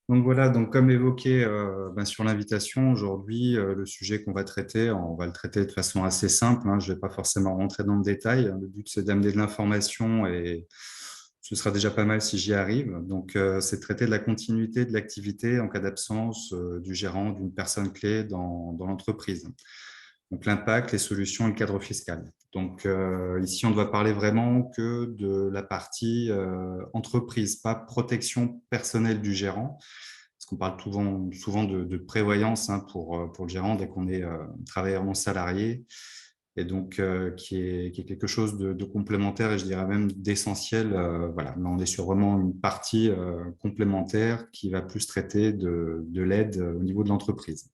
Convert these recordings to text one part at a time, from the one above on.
Donc voilà, donc comme évoqué sur l'invitation, aujourd'hui, le sujet qu'on va traiter, on va le traiter de façon assez simple, hein, je ne vais pas forcément rentrer dans le détail. Le but, c'est d'amener de l'information et ce sera déjà pas mal si j'y arrive. Donc, c'est de traiter de la continuité de l'activité en cas d'absence du gérant, d'une personne clé dans l'entreprise. Donc, l'impact, les solutions et le cadre fiscal. Donc, ici, on ne doit parler vraiment que de la partie entreprise, pas protection personnelle du gérant, parce qu'on parle souvent de prévoyance hein, pour le gérant dès qu'on est travailleur non salarié, et donc qui est quelque chose de complémentaire et je dirais même d'essentiel. Voilà, mais on est sur vraiment une partie complémentaire qui va plus traiter de l'aide au niveau de l'entreprise.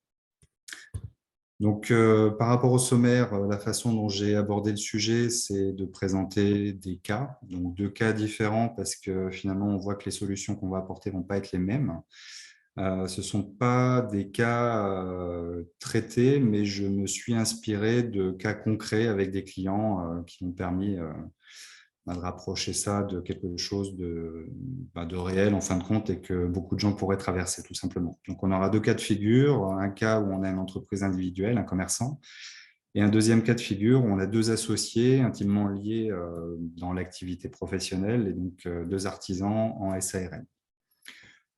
Donc, par rapport au sommaire, la façon dont j'ai abordé le sujet, c'est de présenter des cas, donc deux cas différents parce que finalement, on voit que les solutions qu'on va apporter ne vont pas être les mêmes. Ce ne sont pas des cas traités, mais je me suis inspiré de cas concrets avec des clients qui m'ont permis de rapprocher ça de quelque chose de réel en fin de compte et que beaucoup de gens pourraient traverser tout simplement. Donc on aura deux cas de figure, un cas où on a une entreprise individuelle, un commerçant, et un deuxième cas de figure où on a deux associés intimement liés dans l'activité professionnelle et donc deux artisans en SARL.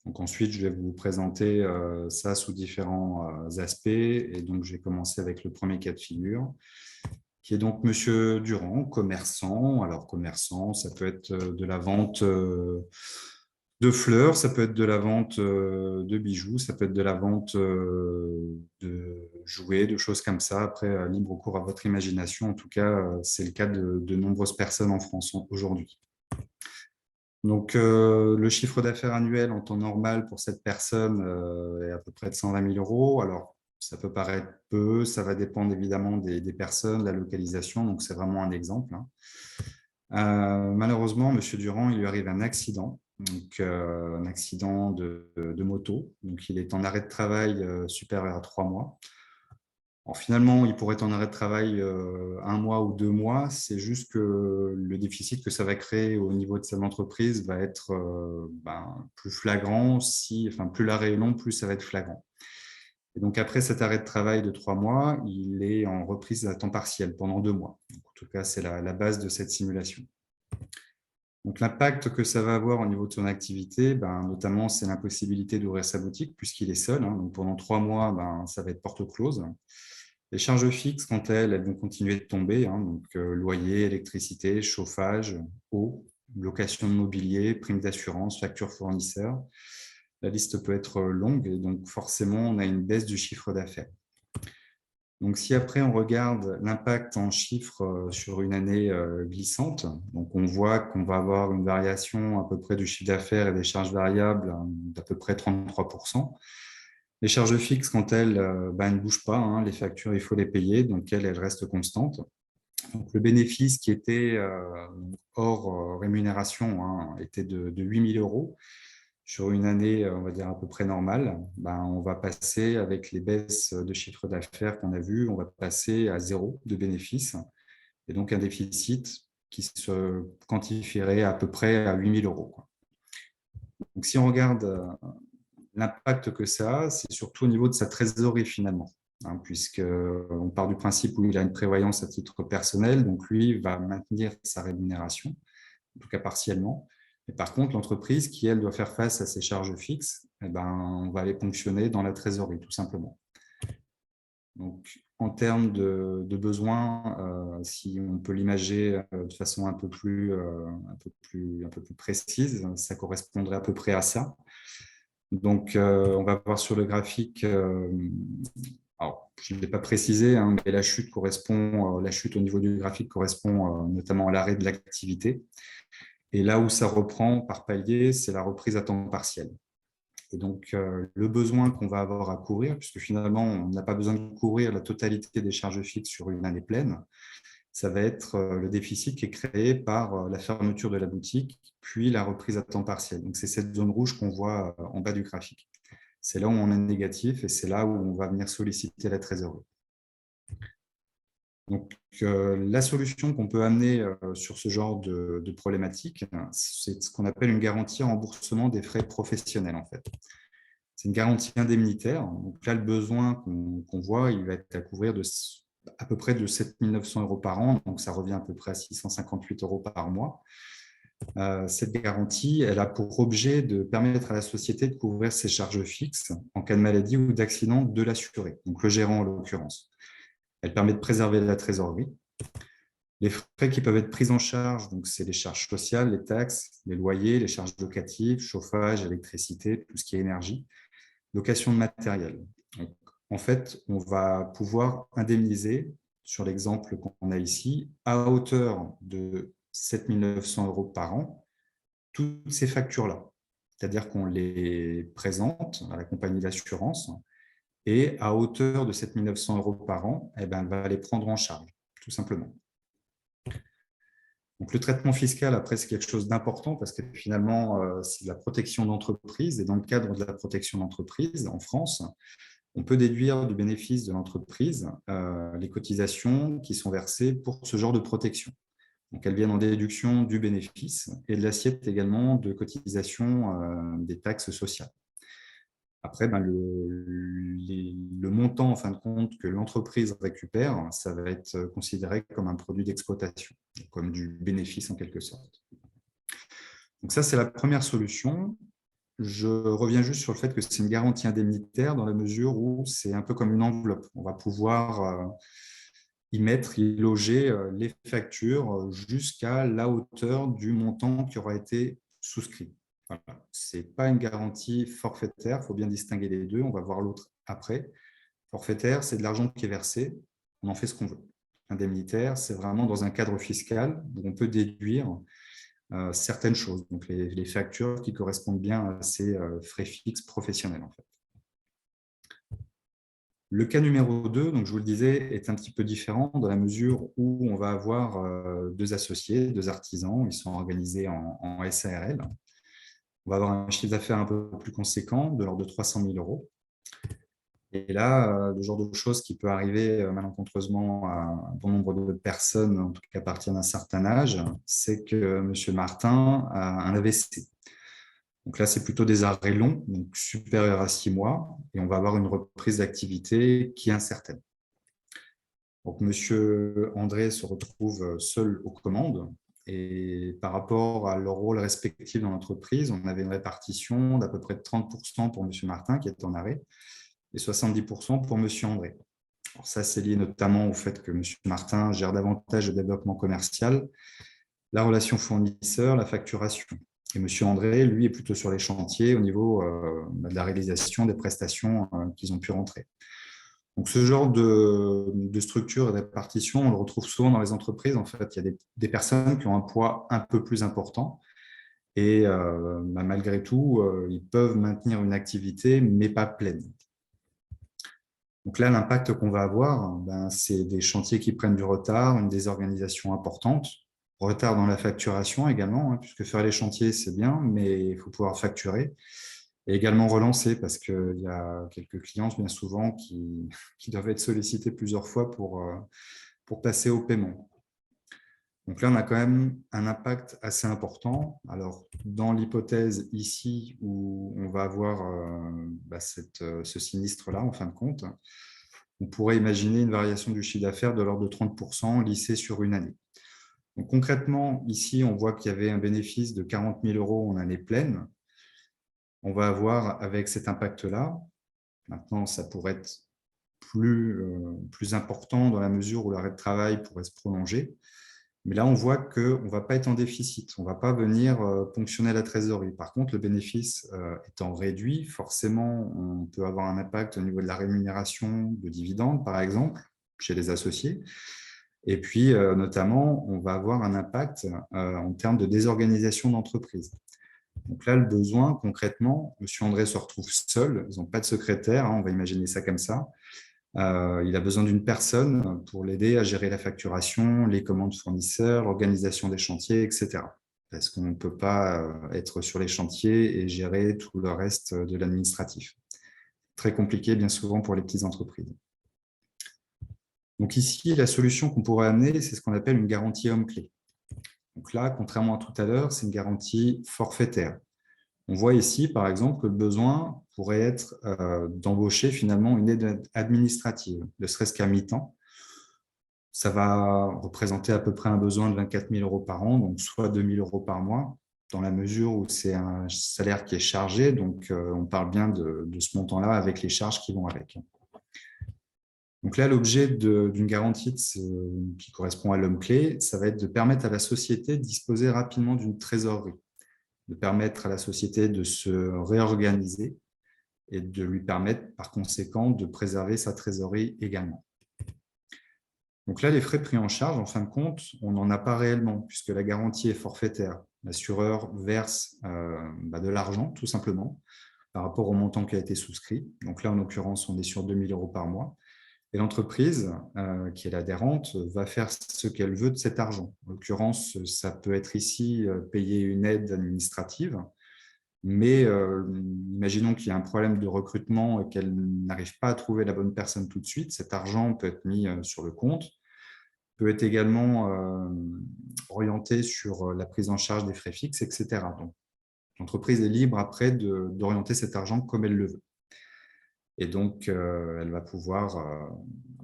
Donc ensuite, je vais vous présenter ça sous différents aspects. Et donc, je vais commencer avec le premier cas de figure, qui est donc Monsieur Durand, commerçant. Alors, commerçant, ça peut être de la vente de fleurs, ça peut être de la vente de bijoux, ça peut être de la vente de jouets, de choses comme ça. Après, libre cours à votre imagination. En tout cas, c'est le cas de nombreuses personnes en France aujourd'hui. Donc, le chiffre d'affaires annuel en temps normal pour cette personne est à peu près de 120 000 euros. Alors, ça peut paraître peu, ça va dépendre évidemment des personnes, de la localisation, donc c'est vraiment un exemple, hein. Malheureusement, M. Durand, il lui arrive un accident, donc un accident de moto. Donc, il est en arrêt de travail supérieur à 3 mois. Alors, finalement, il pourrait être en arrêt de travail 1 mois ou 2 mois. C'est juste que le déficit que ça va créer au niveau de son entreprise va être plus flagrant. Enfin, plus l'arrêt est long, plus ça va être flagrant. Et donc, après cet arrêt de travail de 3 mois, il est en reprise à temps partiel pendant 2 mois. Donc, en tout cas, c'est la base de cette simulation. Donc, l'impact que ça va avoir au niveau de son activité, notamment, c'est l'impossibilité d'ouvrir sa boutique puisqu'il est seul, hein. Donc, pendant 3 mois, ça va être porte close. Les charges fixes, quant à elles, elles vont continuer de tomber, hein, donc loyer, électricité, chauffage, eau, location de mobilier, prime d'assurance, facture fournisseur. La liste peut être longue et donc forcément, on a une baisse du chiffre d'affaires. Donc, si après on regarde l'impact en chiffres sur une année glissante, donc on voit qu'on va avoir une variation à peu près du chiffre d'affaires et des charges variables d'à peu près 33%. Les charges fixes, quand elles ne bougent pas, hein, les factures, il faut les payer, donc elles restent constantes. Donc, le bénéfice qui était hors rémunération était de 8 000 euros. Sur une année, on va dire à peu près normale, on va passer, avec les baisses de chiffre d'affaires qu'on a vues, on va passer à zéro de bénéfice, et donc un déficit qui se quantifierait à peu près à 8 000 euros. Donc, si on regarde l'impact que ça a, c'est surtout au niveau de sa trésorerie finalement, hein, puisqu'on part du principe où il a une prévoyance à titre personnel, donc lui va maintenir sa rémunération, en tout cas partiellement. Mais par contre, l'entreprise qui, elle, doit faire face à ses charges fixes, on va les ponctionner dans la trésorerie, tout simplement. Donc, en termes de besoins, si on peut l'imager de façon un peu plus précise, ça correspondrait à peu près à ça. Donc, on va voir sur le graphique, alors, je ne l'ai pas précisé, hein, mais la chute au niveau du graphique correspond notamment à l'arrêt de l'activité. Et là où ça reprend par palier, c'est la reprise à temps partiel. Et donc, le besoin qu'on va avoir à couvrir, puisque finalement, on n'a pas besoin de couvrir la totalité des charges fixes sur une année pleine, ça va être le déficit qui est créé par la fermeture de la boutique, puis la reprise à temps partiel. Donc, c'est cette zone rouge qu'on voit en bas du graphique. C'est là où on est négatif et c'est là où on va venir solliciter la trésorerie. Donc, la solution qu'on peut amener sur ce genre de problématique, c'est ce qu'on appelle une garantie en remboursement des frais professionnels, en fait. C'est une garantie indemnitaire. Donc là, le besoin qu'on voit, il va être à couvrir à peu près de 7 900 € par an. Donc, ça revient à peu près à 658 € par mois. Cette garantie, elle a pour objet de permettre à la société de couvrir ses charges fixes en cas de maladie ou d'accident de l'assuré, donc le gérant en l'occurrence. Elle permet de préserver la trésorerie. Les frais qui peuvent être pris en charge, donc c'est les charges sociales, les taxes, les loyers, les charges locatives, chauffage, électricité, tout ce qui est énergie, location de matériel. Donc, en fait, on va pouvoir indemniser, sur l'exemple qu'on a ici, à hauteur de 7 900 € par an, toutes ces factures-là. C'est-à-dire qu'on les présente à la compagnie d'assurance et à hauteur de 7 900 € par an, eh ben, elle va les prendre en charge, tout simplement. Donc, le traitement fiscal, après, c'est quelque chose d'important parce que finalement, c'est de la protection d'entreprise. Et dans le cadre de la protection d'entreprise, en France, on peut déduire du bénéfice de l'entreprise les cotisations qui sont versées pour ce genre de protection. Donc, elles viennent en déduction du bénéfice et de l'assiette également de cotisation des taxes sociales. Après, le montant, en fin de compte, que l'entreprise récupère, ça va être considéré comme un produit d'exploitation, comme du bénéfice en quelque sorte. Donc ça, c'est la première solution. Je reviens juste sur le fait que c'est une garantie indemnitaire dans la mesure où c'est un peu comme une enveloppe. On va pouvoir y mettre, y loger les factures jusqu'à la hauteur du montant qui aura été souscrit. Voilà. Ce n'est pas une garantie forfaitaire, il faut bien distinguer les deux, on va voir l'autre après. Forfaitaire, c'est de l'argent qui est versé, on en fait ce qu'on veut. Indemnitaire, c'est vraiment dans un cadre fiscal où on peut déduire certaines choses, donc les factures qui correspondent bien à ces frais fixes professionnels en fait. Le cas numéro 2, donc je vous le disais, est un petit peu différent dans la mesure où on va avoir deux associés, deux artisans, ils sont organisés en SARL. On va avoir un chiffre d'affaires un peu plus conséquent, de l'ordre de 300 000 €. Et là, le genre de choses qui peut arriver malencontreusement à un bon nombre de personnes, en tout cas à partir d'un certain âge, c'est que M. Martin a un AVC. Donc là, c'est plutôt des arrêts longs, donc supérieurs à 6 mois, et on va avoir une reprise d'activité qui est incertaine. Donc, M. André se retrouve seul aux commandes, et par rapport à leur rôle respectif dans l'entreprise, on avait une répartition d'à peu près de 30% pour M. Martin, qui est en arrêt, et 70% pour M. André. Alors ça, c'est lié notamment au fait que M. Martin gère davantage le développement commercial, la relation fournisseur, la facturation. Et M. André, lui, est plutôt sur les chantiers au niveau de la réalisation des prestations qu'ils ont pu rentrer. Donc, ce genre de structure et de répartition, on le retrouve souvent dans les entreprises. En fait, il y a des personnes qui ont un poids un peu plus important et malgré tout, ils peuvent maintenir une activité, mais pas pleine. Donc là, l'impact qu'on va avoir, c'est des chantiers qui prennent du retard, une désorganisation importante, retard dans la facturation également, puisque faire les chantiers, c'est bien, mais il faut pouvoir facturer. Et également relancer, parce qu'il y a quelques clients, bien souvent, qui doivent être sollicités plusieurs fois pour passer au paiement. Donc là, on a quand même un impact assez important. Alors, dans l'hypothèse ici où on va avoir ce sinistre-là, en fin de compte, on pourrait imaginer une variation du chiffre d'affaires de l'ordre de 30% lissée sur une année. Donc, concrètement, ici, on voit qu'il y avait un bénéfice de 40 000 € en année pleine. On va avoir avec cet impact-là, maintenant, ça pourrait être plus important dans la mesure où l'arrêt de travail pourrait se prolonger. Mais là, on voit qu'on ne va pas être en déficit. On ne va pas venir ponctionner la trésorerie. Par contre, le bénéfice étant réduit, forcément, on peut avoir un impact au niveau de la rémunération de dividendes, par exemple, chez les associés. Et puis, notamment, on va avoir un impact en termes de désorganisation d'entreprise. Donc là, le besoin, concrètement, M. André se retrouve seul. Ils n'ont pas de secrétaire, on va imaginer ça comme ça. Il a besoin d'une personne pour l'aider à gérer la facturation, les commandes fournisseurs, l'organisation des chantiers, etc. Parce qu'on ne peut pas être sur les chantiers et gérer tout le reste de l'administratif. Très compliqué, bien souvent, pour les petites entreprises. Donc ici, la solution qu'on pourrait amener, c'est ce qu'on appelle une garantie homme-clé. Donc là, contrairement à tout à l'heure, c'est une garantie forfaitaire. On voit ici, par exemple, que le besoin pourrait être d'embaucher finalement une aide administrative, ne serait-ce qu'à mi-temps. Ça va représenter à peu près un besoin de 24 000 € par an, donc soit 2 000 € par mois, dans la mesure où c'est un salaire qui est chargé, donc on parle bien de ce montant-là avec les charges qui vont avec. Donc là, l'objet d'une garantie qui correspond à l'homme clé, ça va être de permettre à la société de disposer rapidement d'une trésorerie, de permettre à la société de se réorganiser et de lui permettre, par conséquent, de préserver sa trésorerie également. Donc là, les frais pris en charge, en fin de compte, on n'en a pas réellement, puisque la garantie est forfaitaire. L'assureur verse de l'argent, tout simplement, par rapport au montant qui a été souscrit. Donc là, en l'occurrence, on est sur 2 000 € par mois. Et l'entreprise, qui est l'adhérente, va faire ce qu'elle veut de cet argent. En l'occurrence, ça peut être ici payer une aide administrative, mais imaginons qu'il y a un problème de recrutement et qu'elle n'arrive pas à trouver la bonne personne tout de suite. Cet argent peut être mis sur le compte, peut être également orienté sur la prise en charge des frais fixes, etc. Donc, l'entreprise est libre après d'orienter cet argent comme elle le veut. Et donc, elle va pouvoir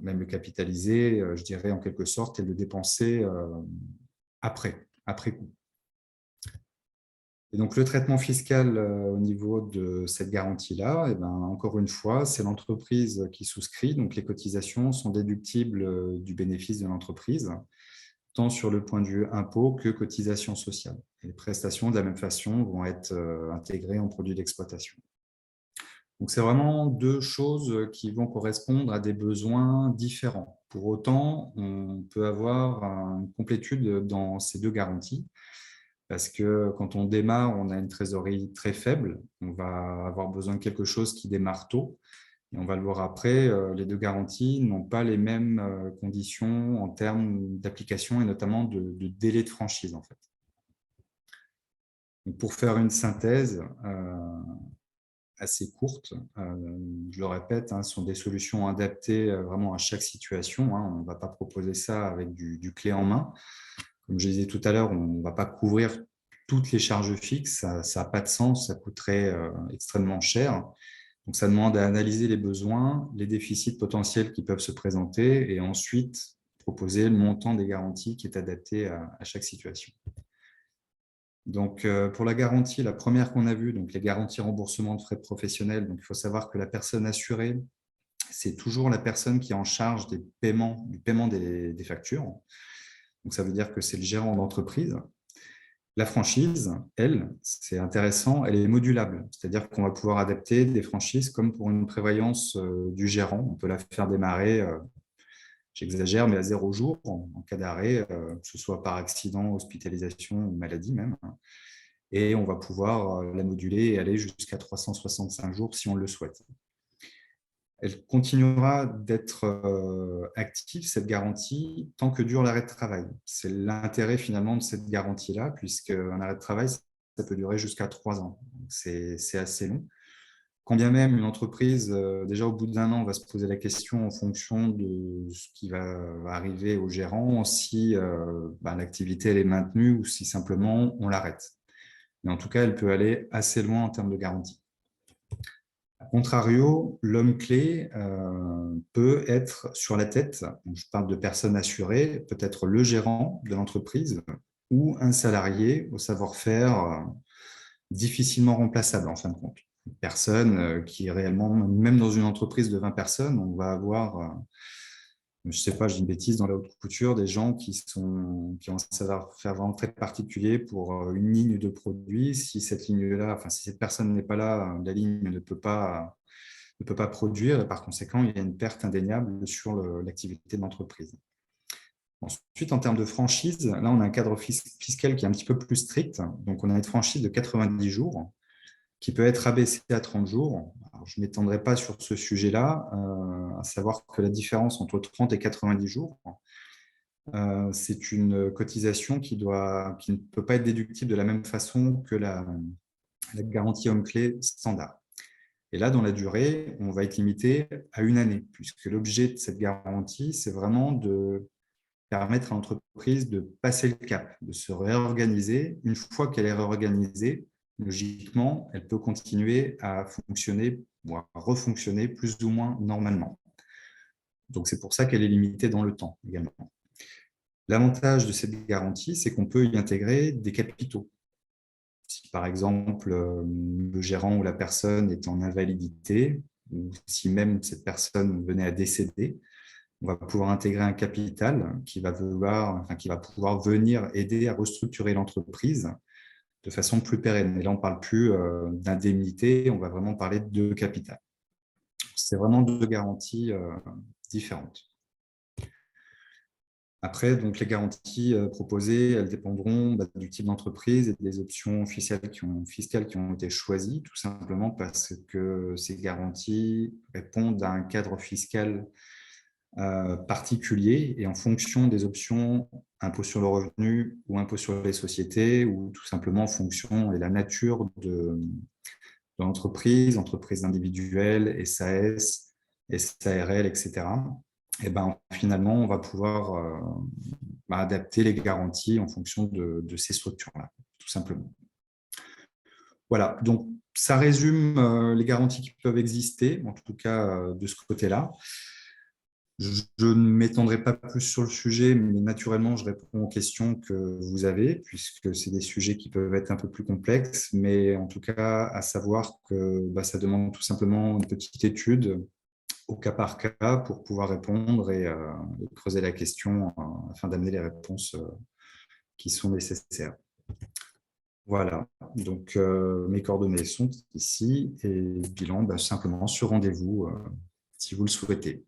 même le capitaliser, je dirais en quelque sorte, et le dépenser après coup. Et donc, le traitement fiscal au niveau de cette garantie-là, eh ben, encore une fois, c'est l'entreprise qui souscrit. Donc, les cotisations sont déductibles du bénéfice de l'entreprise, tant sur le point de vue impôt que cotisation sociale. Et les prestations, de la même façon, vont être intégrées en produit d'exploitation. Donc, c'est vraiment deux choses qui vont correspondre à des besoins différents. Pour autant, on peut avoir une complétude dans ces deux garanties, parce que quand on démarre, on a une trésorerie très faible. On va avoir besoin de quelque chose qui démarre tôt. Et on va le voir après, les deux garanties n'ont pas les mêmes conditions en termes d'application et notamment de délai de franchise, en fait. Donc, pour faire une synthèse assez courte, je le répète, ce sont des solutions adaptées vraiment à chaque situation. On ne va pas proposer ça avec du clé en main. Comme je disais tout à l'heure, on ne va pas couvrir toutes les charges fixes, ça n'a pas de sens, ça coûterait extrêmement cher. Donc, ça demande à analyser les besoins, les déficits potentiels qui peuvent se présenter et ensuite proposer le montant des garanties qui est adapté à chaque situation. Donc, pour la garantie, la première qu'on a vue, donc les garanties remboursement de frais professionnels, donc il faut savoir que la personne assurée, c'est toujours la personne qui est en charge du paiement des factures. Donc, ça veut dire que c'est le gérant d'entreprise. La franchise, elle, c'est intéressant, elle est modulable. C'est-à-dire qu'on va pouvoir adapter des franchises comme pour une prévoyance du gérant. On peut la faire démarrer, j'exagère, mais à 0 jour en cas d'arrêt, que ce soit par accident, hospitalisation ou maladie même. Et on va pouvoir la moduler et aller jusqu'à 365 jours si on le souhaite. Elle continuera d'être active, cette garantie, tant que dure l'arrêt de travail. C'est l'intérêt finalement de cette garantie-là, puisqu'un arrêt de travail, ça peut durer jusqu'à 3 ans. C'est assez long. Quand bien même une entreprise, déjà au bout d'1 an, va se poser la question en fonction de ce qui va arriver au gérant, si l'activité elle est maintenue ou si simplement on l'arrête. Mais en tout cas, elle peut aller assez loin en termes de garantie. A contrario, l'homme clé peut être sur la tête, je parle de personnes assurées, peut être le gérant de l'entreprise ou un salarié au savoir-faire difficilement remplaçable en fin de compte. Une personne qui est réellement, même dans une entreprise de 20 personnes, on va avoir, je ne sais pas, je dis une bêtise, dans la haute couture, des gens qui ont un savoir-faire vraiment très particulier pour une ligne de produit. Si cette ligne-là, enfin, si cette personne n'est pas là, la ligne ne peut pas produire et par conséquent, il y a une perte indéniable sur l'activité de l'entreprise. Ensuite, en termes de franchise, là, on a un cadre fiscal qui est un petit peu plus strict. Donc, on a une franchise de 90 jours qui peut être abaissée à 30 jours. Alors, je ne m'étendrai pas sur ce sujet-là, à savoir que la différence entre 30 et 90 jours, c'est une cotisation qui ne peut pas être déductible de la même façon que la garantie homme-clé standard. Et là, dans la durée, on va être limité à 1 année, puisque l'objet de cette garantie, c'est vraiment de permettre à l'entreprise de passer le cap, de se réorganiser. Une fois qu'elle est réorganisée, logiquement, elle peut continuer à fonctionner ou à refonctionner plus ou moins normalement. Donc, c'est pour ça qu'elle est limitée dans le temps également. L'avantage de cette garantie, c'est qu'on peut y intégrer des capitaux. Si par exemple, le gérant ou la personne est en invalidité, ou si même cette personne venait à décéder, on va pouvoir intégrer un capital qui va pouvoir venir aider à restructurer l'entreprise de façon plus pérenne. Et là, on ne parle plus d'indemnité, on va vraiment parler de capital. C'est vraiment deux garanties différentes. Après, donc, les garanties proposées, elles dépendront du type d'entreprise et des options fiscales qui ont été choisies, tout simplement parce que ces garanties répondent à un cadre fiscal particulier et en fonction des options impôt sur le revenu ou impôt sur les sociétés, ou tout simplement en fonction de la nature de l'entreprise, entreprise individuelle, SAS, SARL, etc. Et ben, finalement, on va pouvoir adapter les garanties en fonction de ces structures-là, tout simplement. Voilà, donc ça résume les garanties qui peuvent exister, en tout cas de ce côté-là. Je ne m'étendrai pas plus sur le sujet, mais naturellement, je réponds aux questions que vous avez, puisque c'est des sujets qui peuvent être un peu plus complexes, mais en tout cas, à savoir que ça demande tout simplement une petite étude au cas par cas pour pouvoir répondre et creuser la question afin d'amener les réponses qui sont nécessaires. Voilà, donc mes coordonnées sont ici et bilan simplement sur rendez-vous si vous le souhaitez.